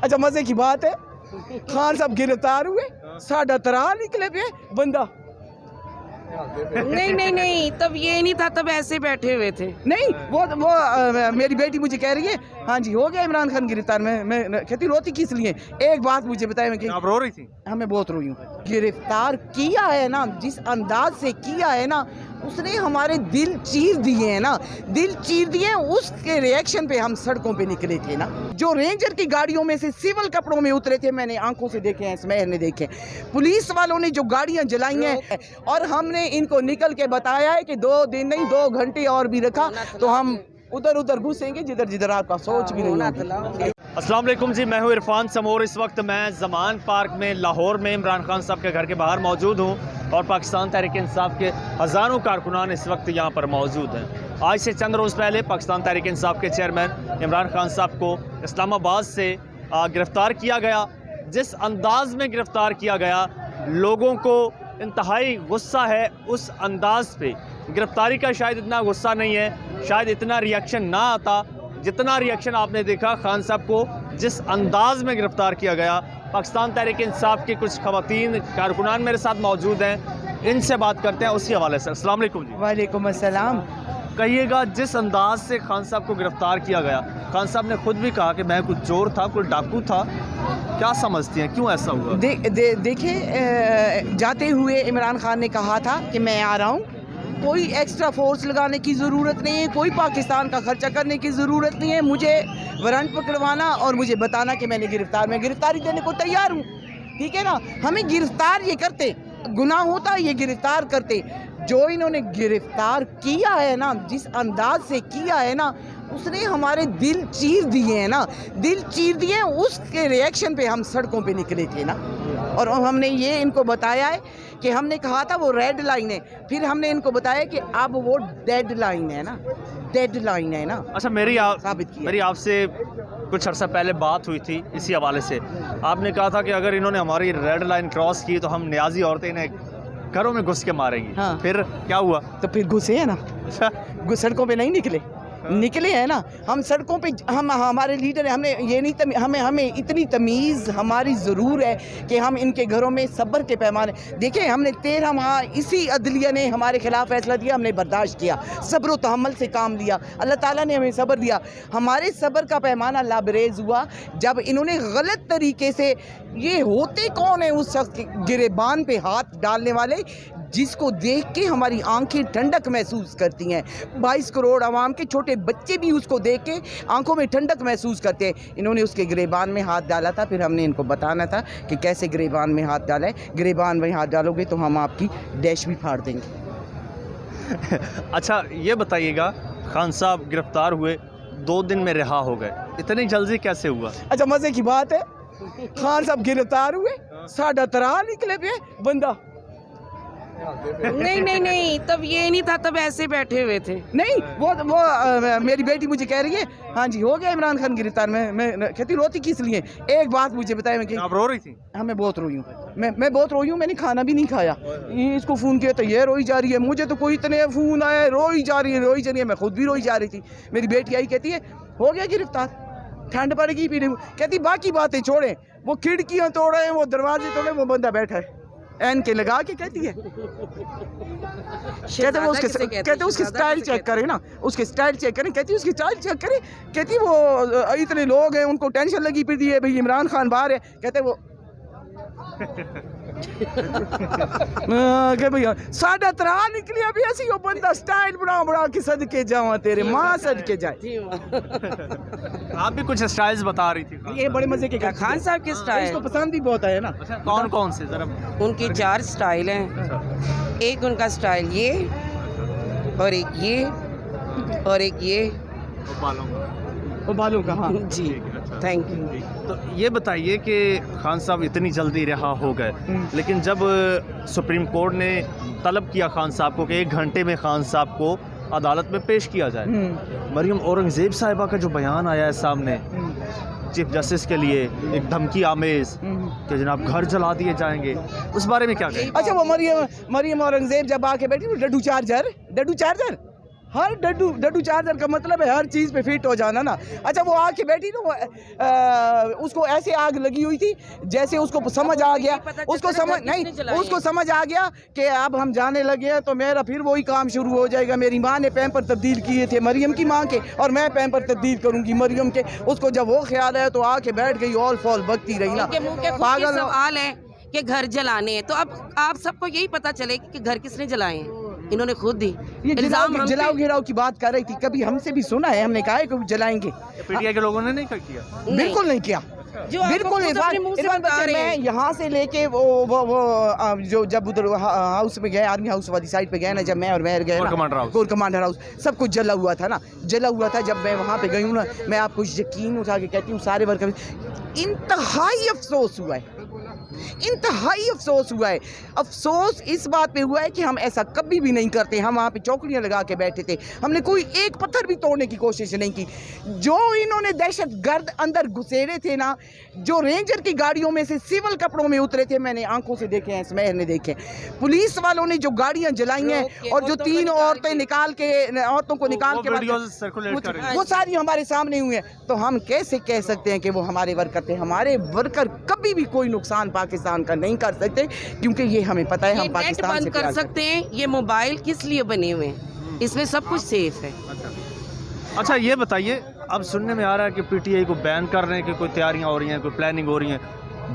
अच्छा मजे की बात है, खान साहब गिरफ्तार हुए, साढ़ा तरा निकले पे बंदा। नहीं तब ये नहीं था, तब ऐसे बैठे हुए थे। नहीं वो मेरी बेटी मुझे कह रही है हाँ जी हो गया इमरान खान गिरफ्तार। मैं कहती रोती किस लिए? एक बात मुझे बताए, मैं आप रो रही थी? हाँ मैं बहुत रोई हूँ। गिरफ्तार किया है ना, जिस अंदाज से किया है ना, उसने हमारे दिल चीर दिए हैं ना, दिल चीर दिए। उसके रिएक्शन पे हम सड़कों पे निकले थे ना। जो रेंजर की गाड़ियों में से सिविल कपड़ों में उतरे थे, मैंने आंखों से देखे हैं, स्मेर ने देखे। पुलिस वालों ने जो गाड़ियां जलाई हैं, और हमने इनको निकल के बताया है कि 2 दिन नहीं 2 घंटे और भी रखा तो हम उधर उधर घुसेंगे जिधर जिधर आपका सोच भी नहीं होगी। अस्सलाम वालेकुम जी, मैं हूँ इरफान समोर। इस वक्त मैं ज़मान पार्क में लाहौर में इमरान खान साहब के घर के बाहर मौजूद हूँ और पाकिस्तान तहरीक इंसाफ के हज़ारों कारकुनान इस वक्त यहाँ पर मौजूद हैं। आज से चंद रोज़ पहले पाकिस्तान तहरीक इंसाफ के चेयरमैन इमरान खान साहब को इस्लामाबाद से गिरफ़्तार किया गया। जिस अंदाज में गिरफ़्तार किया गया, लोगों को इंतहाई गुस्सा है उस अंदाज पे। गिरफ़्तारी का शायद इतना गुस्सा नहीं है, शायद इतना रिएक्शन ना आता जितना रिएक्शन आपने देखा खान साहब को जिस अंदाज में गिरफ़्तार किया गया। पाकिस्तान तहरीक इंसाफ के कुछ ख़वातीन कारकुनान मेरे साथ मौजूद हैं, इनसे बात करते हैं उसी हवाले से। अस्सलाम वालेकुम जी। वालेकुम अस्सलाम। कहिएगा, जिस अंदाज से खान साहब को गिरफ़्तार किया गया, खान साहब ने खुद भी कहा कि मैं कुछ चोर था, कोई डाकू था, क्या समझती हैं क्यों ऐसा हुआ? देखिए, जाते हुए इमरान खान ने कहा था कि मैं आ रहा हूँ, कोई एक्स्ट्रा फोर्स लगाने की ज़रूरत नहीं है, कोई पाकिस्तान का खर्चा करने की ज़रूरत नहीं है। मुझे वारंट पकड़वाना और मुझे बताना कि मैं गिरफ्तारी देने को तैयार हूँ, ठीक है ना। हमें गिरफ्तार ये करते, गुनाह होता ये गिरफ्तार करते। जो इन्होंने गिरफ्तार किया है ना, जिस अंदाज से किया है ना, उसने हमारे दिल चीर दिए हैं ना, दिल चीर दिए। उसके रिएक्शन पे हम सड़कों पे निकले थे ना, और हमने ये इनको बताया है कि हमने कहा था वो रेड लाइन है, फिर हमने इनको बताया कि अब वो डेड लाइन है ना, डेड लाइन है ना। अच्छा, मेरी आपसे कुछ अर्सा पहले बात हुई थी इसी हवाले से। आपने कहा था कि अगर इन्होंने हमारी रेड लाइन क्रॉस की तो हम न्याजी औरतें इन्हें घरों में घुस के मारेंगी। हाँ। फिर क्या हुआ? तो फिर घुसे है ना, सड़कों पे नहीं निकले हैं ना। हम सड़कों पे, हम हमारे लीडर हैं, हमने ये नहीं हमें इतनी तमीज़ हमारी ज़रूर है कि हम इनके घरों में सब्र के पैमाने देखें। हमने 13 माह इसी अदलिया ने हमारे ख़िलाफ़ फैसला दिया, हमने बर्दाश्त किया, सब्र व तहम्मुल से काम लिया, अल्लाह ताला ने हमें सब्र दिया। हमारे सब्र का पैमाना लाबरेज़ हुआ जब इन्होंने गलत तरीके से, ये होते कौन है उस शख्स के गिरेबान पे हाथ डालने वाले, जिसको देख के हमारी आंखें ठंडक महसूस करती हैं। 22 करोड़ आवाम के छोटे बच्चे भी उसको देख के आंखों में ठंडक महसूस करते हैं। इन्होंने उसके गिरेबान में हाथ डाला था, फिर हमने इनको बताना था कि कैसे गिरेबान में हाथ डाला है। गिरेबान में हाथ डालोगे तो हम आपकी डैश भी फाड़ देंगे। अच्छा, ये बताइएगा, खान साहब गिरफ्तार हुए, 2 दिन में रिहा हो गए, इतनी जल्दी कैसे हुआ? अच्छा मज़े की बात है, खान साहब गिरफ्तार हुए, साढ़ा तरा निकले पे बंदा। नहीं तब ये नहीं था, तब ऐसे बैठे हुए थे। नहीं वो मेरी बेटी मुझे कह रही है हाँ जी हो गया इमरान खान गिरफ्तार। मैं कहती रोती किस लिए? एक बात मुझे बताए, मैं आप रो रही थी? हाँ मैं बहुत रोई हूँ, मैं बहुत रोई हूँ। मैंने खाना भी नहीं खाया, इसको फ़ोन किया तो ये रोई जा रही है, मुझे तो कोई इतने फ़ोन आए, रोई जा रही है। मैं खुद भी रोई जा रही थी। मेरी बेटी आई, कहती है हो गया गिरफ्तार, ठंड पड़ गई। फिर कहती बाकी बातें छोड़ें, वो खिड़कियाँ तोड़े हैं, वो दरवाजे तोड़े, वो बंदा बैठा है एन के लगा के। कहती है कहते उसकी स्टाइल चेक करें ना, उसके स्टाइल चेक करें। कहती उसकी स्टाइल चेक करें, कहती वो इतने लोग हैं उनको टेंशन लगी फिरती है भाई इमरान खान बाहर है। कहते वो भैया साढ़ा तरा निकली अभी ऐसी वो बंदा स्टाइल बड़ा के सदके जावा तेरे माँ सदके जाए। आप भी कुछ स्टाइल्स बता रही थी। ये बड़े मजे के खान साहब के स्टाइल इसको पसंद भी बहुत है ना। कौन से जरा? उनकी 4 स्टाइल हैं। एक उनका स्टाइल ये, और एक ये, और एक ये, वो बालों का। हाँ जी, थैंक यू। तो ये बताइए कि खान साहब इतनी जल्दी रिहा हो गए, लेकिन जब सुप्रीम कोर्ट ने तलब किया खान साहब को कि 1 घंटे में खान साहब को अदालत में पेश किया जाए, मरियम औरंगज़ेब साहिबा का जो बयान आया है सामने चीफ जस्टिस के लिए, एक धमकी आमेज कि जनाब घर जला दिए जाएंगे, उस बारे में क्या कहें? अच्छा, वो मरियम औरंगज़ेब जब आके बैठी, डड्डू चार्जर हर डड्डू चार्जर का मतलब है हर चीज़ पे फिट हो जाना ना। अच्छा वो आके बैठी तो उसको ऐसे आग लगी हुई थी जैसे उसको समझ आ गया, उसको समझ आ गया कि अब हम जाने लगे हैं तो मेरा फिर वही काम शुरू हो जाएगा। मेरी माँ ने पैम्पर तब्दील किए थे मरियम की माँ के, और मैं पैम्पर तब्दील करूँगी मरियम के। उसको जब वो ख्याल आया तो आके बैठ गई, ऑल फॉल बकती रही ना। पागल सवाल है कि घर जलाने हैं, तो अब आप सबको यही पता चले कि घर किसने जलाए हैं। इन्होंने खुद दी ये जलाओ गिराओ की बात कर रही थी, कभी हमसे भी सुना है, हमने कहा है कि जलाएंगे। पीटीआई के लोगों ने नहीं किया, बिल्कुल नहीं किया, बिल्कुल। मैं यहाँ से लेके वो जो जब उधर हाउस में गए, आर्मी हाउस वाली साइड पे गए ना, जब मैं और मेहर गए कोर कमांडर हाउस, सब कुछ जला हुआ था ना, जला हुआ था। जब मैं वहाँ पे गई हूँ ना, मैं आपको यकीन उठा के कहती हूँ सारे वर्कर, इंतहाई अफसोस हुआ है, इंतहाई अफसोस हुआ है। अफसोस इस बात पे हुआ है कि हम ऐसा कभी भी नहीं करते। हम वहाँ पे चौकड़ियाँ लगा के बैठे थे, हमने कोई एक पत्थर भी तोड़ने की कोशिश नहीं की। जो इन्होंने दहशत गर्द अंदर घुसेरे थे ना, जो रेंजर की गाड़ियों में से सिविल कपड़ों में उतरे थे, मैंने आंखों से देखे हैं, स्मेर ने देखे। पुलिस वालों ने जो गाड़ियाँ जलाई हैं और जो 3 औरतों को निकाल के वो सारी हमारे सामने हुई हैं। तो हम कैसे कह सकते हैं कि वो हमारे वर्कर थे? हमारे वर्कर कभी भी कोई नुकसान पाकिस्तान का नहीं कर सकते, क्योंकि ये हमें पता है हम पाकिस्तान से कर सकते हैं। ये मोबाइल किस लिए बने हुए हैं? इसमें सब कुछ सेफ है। अच्छा ये बताइए, अब सुनने में आ रहा है कि पीटीआई को बैन करने की कोई तैयारियां हो रही हैं, कोई प्लानिंग हो रही है।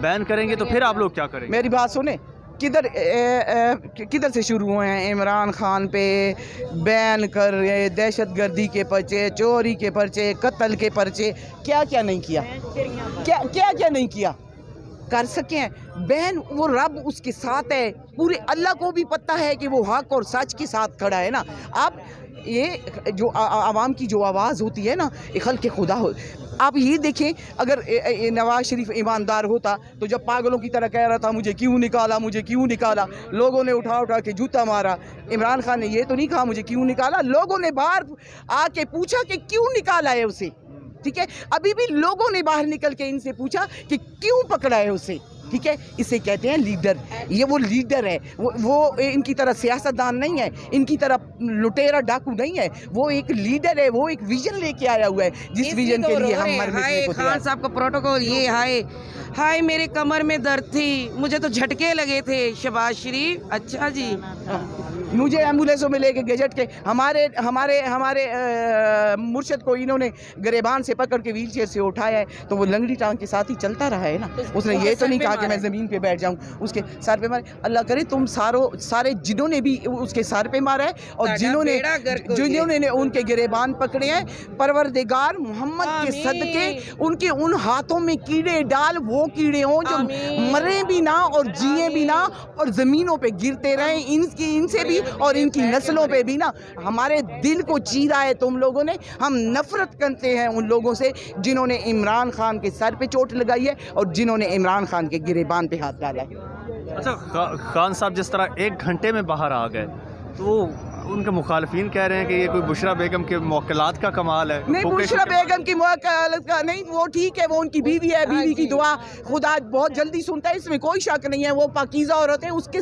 बैन करेंगे तो फिर आप लोग क्या करेंगे? मेरी बात सुने, किधर से शुरू हुए हैं? इमरान खान पे बैन कर रहे, दहशतगर्दी के पर्चे, चोरी के पर्चे, कत्ल के पर्चे, क्या क्या नहीं किया, क्या क्या नहीं किया। कर सके हैं बैन, वो रब उसके साथ है, पूरे अल्लाह को भी पता है कि वो हक और सच के साथ खड़ा है ना। आप ये जो आवाम की जो आवाज़ होती है ना, खल्क़ खुदा हो। आप ये देखें, अगर नवाज शरीफ ईमानदार होता तो जब पागलों की तरह कह रहा था मुझे क्यों निकाला, मुझे क्यों निकाला, लोगों ने उठा के जूता मारा। इमरान खान ने ये तो नहीं कहा मुझे क्यों निकाला, लोगों ने बाहर आके पूछा कि क्यों निकाला है उसे। ठीक है, अभी भी लोगों ने बाहर निकल के इनसे पूछा कि क्यों पकड़ा है उसे। ठीक है, इसे कहते हैं लीडर। ये वो लीडर है, वो इनकी तरह सियासतदान नहीं है, इनकी तरह लुटेरा डाकू नहीं है। वो एक लीडर है, वो एक विजन लेके आया हुआ है, जिस विजन के लिए हम मरने को खान साहब का प्रोटोकॉल ये हाय मेरे कमर में दर्द थी, मुझे तो झटके लगे थे। शहबाज शरीफ, अच्छा जी, मुझे एम्बुलेंसों में लेके गजट के हमारे मुर्शद को इन्होंने गरेबान से पकड़ के व्हील चेयर से उठाया है, तो वो लंगड़ी टांग के साथ ही चलता रहा है ना। उसने ये तो नहीं कहा कि मैं ज़मीन पे बैठ जाऊं, उसके सर पे मारे। अल्लाह करे तुम सारे जिन्होंने भी उसके सर पे मारा है और जिन्होंने उनके गिरेबान पकड़े हैं, परवरदिगार मोहम्मद के सदके उनके उन हाथों में कीड़े डाल, वो कीड़े हों जो मरे भी ना और जिए भी ना और ज़मीनों पे गिरते रहें, इनसे भी और इनकी नस्लों पे भी ना। हमारे दिल को चीरा है तुम लोगों ने। हम नफरत करते हैं उन लोगों से जिन्होंने इमरान खान के सर पे चोट लगाई है और जिन्होंने इमरान खान के गिरेबान पे हाथ डाला है। अच्छा, खान साहब जिस तरह 1 घंटे में बाहर आ गए, तो उनके मुखालफिन कह रहे हैं कि ये कोई बुशरा बेगम के मौक़िलात का कमाल है। नहीं, बुशरा बेगम की मौक़िलात का नहीं, वो ठीक है, वो उनकी बीवी है, बीवी की दुआ खुदा बहुत जल्दी सुनता है, इसमें कोई शक नहीं है। वो पाकीज़ा औरत है, उसके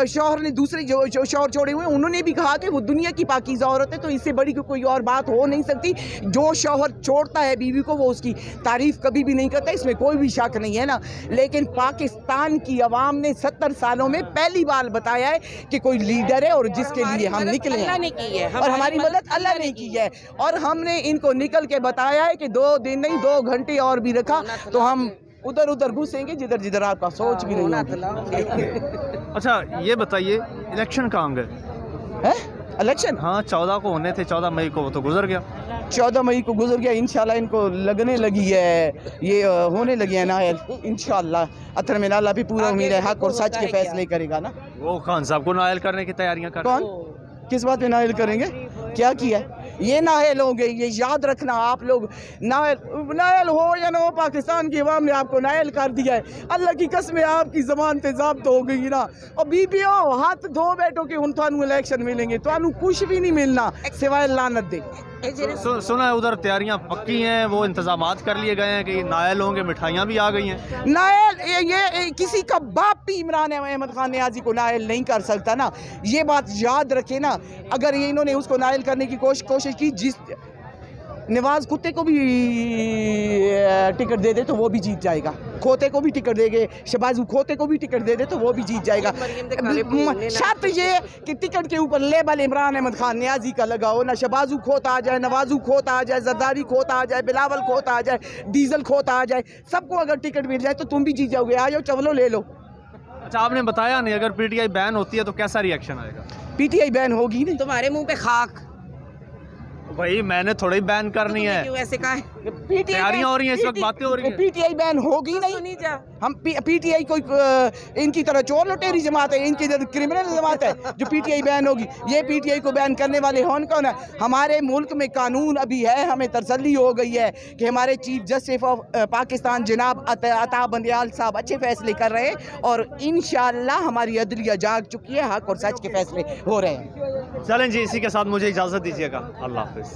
शौहर ने दूसरे जो शौहर छोड़े हुए हैं, उन्होंने भी कहा कि वो दुनिया की पाकीज़ा औरत है, तो इससे बड़ी कोई और बात हो नहीं सकती। जो शौहर छोड़ता है बीवी को, वो उसकी तारीफ़ कभी भी नहीं करता, इसमें कोई भी शक नहीं है ना। लेकिन पाकिस्तान की आवाम ने 70 सालों में पहली बार बताया है कि कोई लीडर है और जिसके लिए हम निकले हैं, और हमारी मदद अल्लाह ने की है। और हमने इनको निकल के बताया है कि 2 दिन नहीं 2 घंटे और भी रखा तो हम उधर घुसेंगे जिधर आपका सोच भी नहीं होगी। अच्छा ये बताइए, इलेक्शन कहाँ गए? इलेक्शन हाँ 14 को होने थे, 14 मई को, वो तो गुजर गया। 14 मई को गुजर गया। इंशाल्लाह इनको लगने लगी है, ये होने लगी है नायल। इंशाल्लाह अतर में अल्लाह भी पूरा उम्मीद है हक और सच के फैसले करेगा ना। वो खान साहब को नायल करने की तैयारियां कर। कौन किस बात पे नायल करेंगे? क्या किया? ये नायल हो गई, ये याद रखना आप लोग। नायल हो या ना हो, पाकिस्तान की अवाम ने आपको नायल कर दिया है। अल्लाह की कसम है आपकी ज़बान ते ज़ब्त हो गई ना। और बीबीओ हाथ धो बैठो कि हुण थानू इलेक्शन मिलेंगे, थानू कुछ भी नहीं मिलना सिवाय लानत दे। सुना है उधर तैयारियां पक्की हैं, वो इंतजामात कर लिए गए हैं कि नायल होंगे, मिठाइयाँ भी आ गई हैं। नायल ये किसी का बाप भी इमरान अहमद खान नियाजी को नायल नहीं कर सकता ना, ये बात याद रखे ना। अगर ये इन्होंने उसको नायल करने की कोशिश की, जिस नवाज कुत्ते को भी टिकट दे दे तो वो भी जीत जाएगा, खोते को भी टिकट देंगे, शहबाजू खोते को भी टिकट दे दे तो वो भी जीत जाएगा। शर्त ये कि टिकट के ऊपर लेबल इमरान अहमद खान नियाजी का लगाओ ना, शहबाजू खोत आ जाए, नवाजू खोत आ जाए, जरदारी खोत आ जाए, बिलावल खोत आ जाए, डीजल खोत आ जाए, सबको अगर टिकट मिल जाए तो तुम भी जीत जाओगे। आ जाओ, चवलो ले लो। अच्छा, आपने बताया नहीं, अगर पीटीआई बैन होती है तो कैसा रिएक्शन आएगा? पीटीआई बैन होगी नहीं, तुम्हारे मुंह पे खाक। भाई मैंने थोड़ी बैन करनी है, क्यों ऐसे कहा है? तैयारियां हो रही हैं, इस वक्त बातें हो रही हैं। पीटीआई बैन होगी नहीं। सुनी जा। हम पीटीआई कोई इनकी तरह चोर लुटेरी जमात है, इनकी तरह क्रिमिनल जमात है जो पीटीआई बैन होगी। ये पीटीआई को बैन करने वाले कौन है? हमारे मुल्क में कानून अभी है, हमें तसल्ली हो गई है कि हमारे चीफ जस्टिस ऑफ पाकिस्तान जनाब अता बंदियाल साहब अच्छे फैसले कर रहे हैं और इंशाअल्लाह हमारी अदलिया जाग चुकी है, हक और सच के फैसले हो रहे हैं। चलें जी, इसी के साथ मुझे इजाज़त दीजिएगा। अल्लाह हाफिज़।